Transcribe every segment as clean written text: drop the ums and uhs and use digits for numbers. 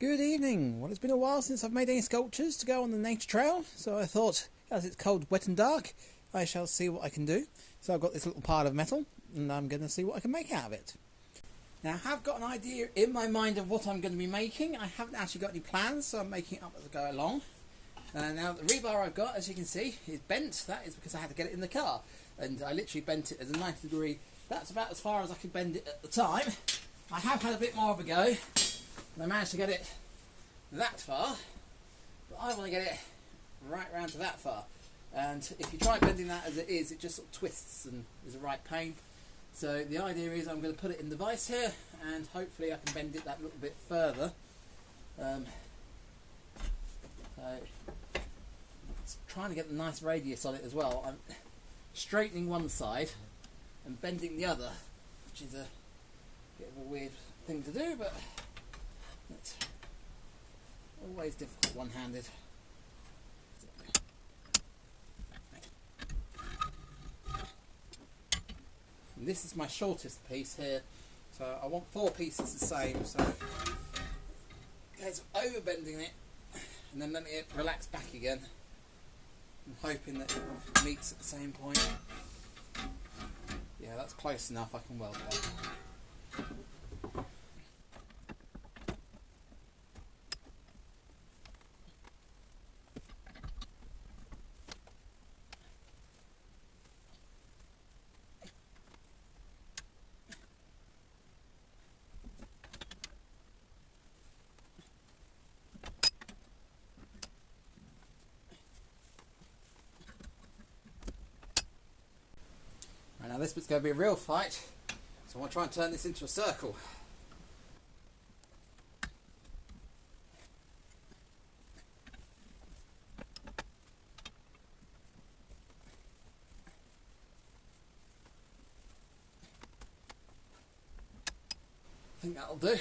Good evening. Well, it's been a while since I've made any sculptures to go on the nature trail, so I thought, as it's cold, wet and dark, I shall see what I can do. So I've got this little pile of metal, and I'm going to see what I can make out of it. Now, I have got an idea in my mind of what I'm going to be making. I haven't actually got any plans, so I'm making it up as I go along. Now, the rebar I've got, as you can see, is bent. That is because I had to get it in the car, and I literally bent it as a 90 degree. That's about as far as I could bend it at the time. I have had a bit more of a go. And I managed to get it that far, but I want to get it right round to that far. And if you try bending that as it is, it just sort of twists and is a right pain. So the idea is I'm going to put it in the vise here, and hopefully I can bend it that little bit further. So it's trying to get a nice radius on it as well. I'm straightening one side and bending the other, which is a bit of a weird thing to do, but it's always difficult one-handed. And this is my shortest piece here, so I want 4 pieces the same, so over bending it and then letting it relax back again and hoping that it meets at the same point. Yeah, that's close enough, I can weld that. Now this bit's going to be a real fight, so I want to try and turn this into a circle. I think that'll do.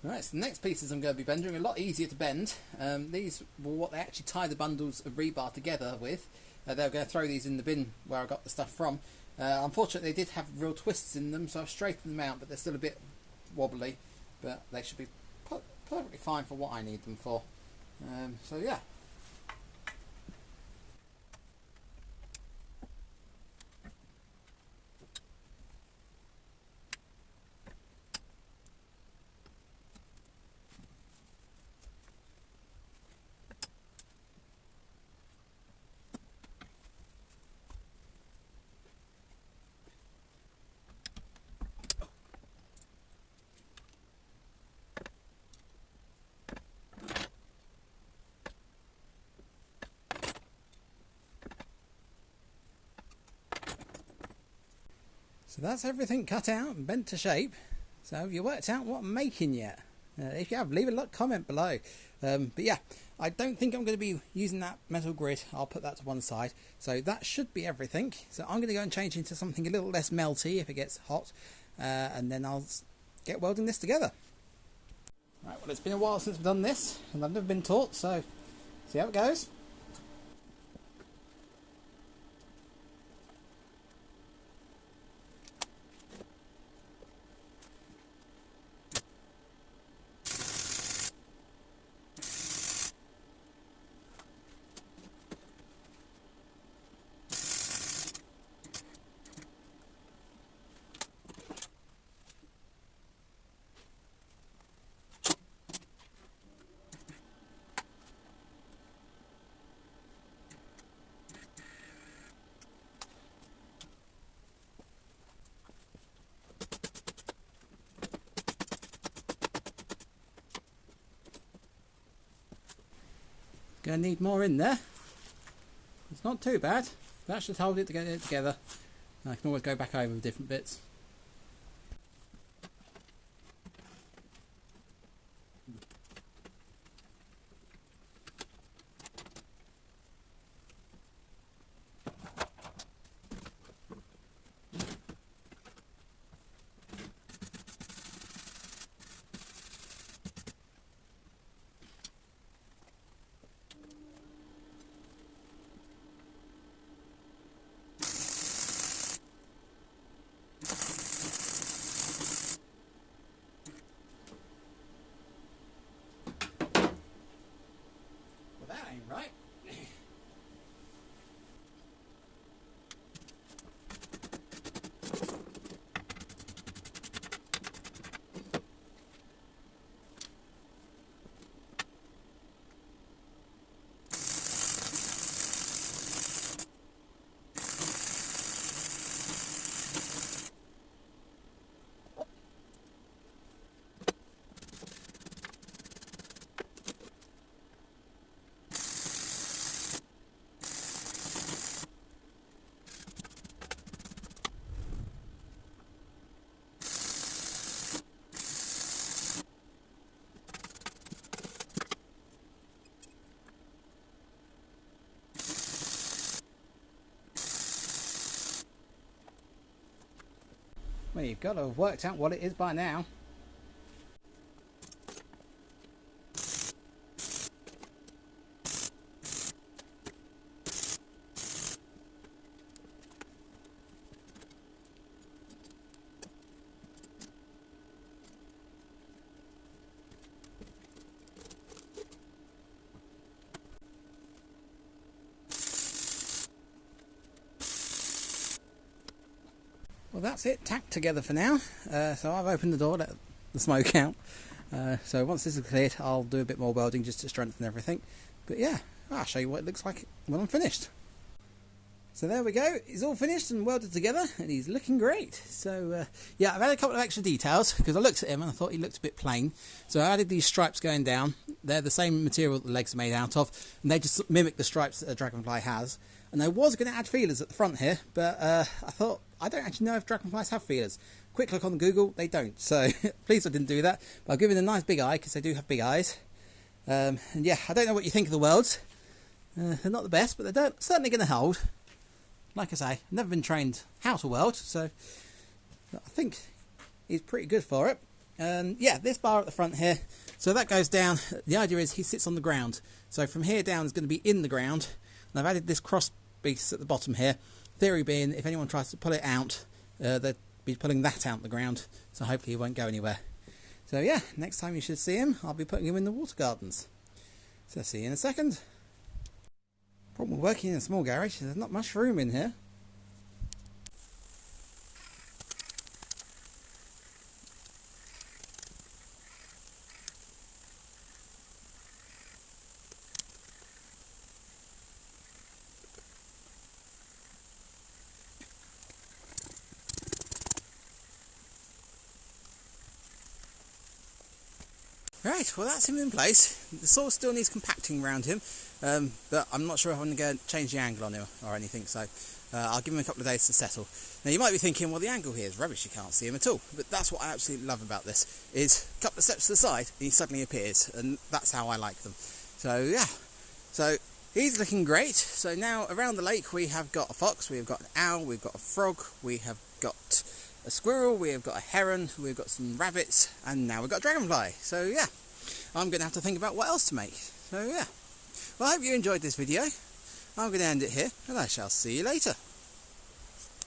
Right, so the next pieces I'm going to be bending are a lot easier to bend. These were what they actually tie the bundles of rebar together with. They were going to throw these in the bin where I got the stuff from. Unfortunately, they did have real twists in them, so I've straightened them out, but they're still a bit wobbly. But they should be perfectly fine for what I need them for. So yeah. So that's everything cut out and bent to shape. So have you worked out what I'm making yet? If you have, leave a comment below. But yeah, I don't think I'm going to be using that metal grid. I'll put that to one side. So that should be everything. So I'm going to go and change into something a little less melty if it gets hot. And then I'll get welding this together. Right, well, it's been a while since we've done this, and I've never been taught, so see how it goes. Gonna need more in there. It's not too bad. That should hold it to get it together. I can always go back over with different bits. Right. Well, you've got to have worked out what it is by now. Well, that's it, tacked together for now. So I've opened the door, let the smoke out. So once this is cleared, I'll do a bit more welding just to strengthen everything. But yeah, I'll show you what it looks like when I'm finished. So there we go, it's all finished and welded together, and he's looking great. So yeah, I've added a couple of extra details because I looked at him and I thought he looked a bit plain. So I added these stripes going down. They're the same material that the legs are made out of, and they just mimic the stripes that a Dragonfly has. And I was going to add feelers at the front here, but I thought, I don't actually know if Dragonflies have feelers. Quick look on Google, they don't. So pleased I didn't do that. But I've given a nice big eye because they do have big eyes. And yeah, I don't know what you think of the welds. They're not the best, but they're certainly going to hold. Like I say, I've never been trained how to weld, so I think he's pretty good for it. And yeah, this bar at the front here, so that goes down. The idea is he sits on the ground. So from here down is going to be in the ground. And I've added this cross piece at the bottom here. Theory being, if anyone tries to pull it out, they'd be pulling that out the ground. So hopefully he won't go anywhere. So yeah, next time you should see him, I'll be putting him in the water gardens. So see you in a second. Problem with working in a small garage, there's not much room in here. Right, well that's him in place. The saw still needs compacting around him, but I'm not sure if I'm going to go change the angle on him or anything, so I'll give him a couple of days to settle. Now you might be thinking, well the angle here is rubbish, you can't see him at all, but that's what I absolutely love about this, is a couple of steps to the side and he suddenly appears, and that's how I like them. So yeah, so he's looking great. So now around the lake we have got a fox, we have got an owl, we've got a frog, we have got a squirrel, we have got a heron, we've got some rabbits, and now we've got a dragonfly. So yeah, I'm going to have to think about what else to make. So yeah, well I hope you enjoyed this video. I'm going to end it here, and I shall see you later.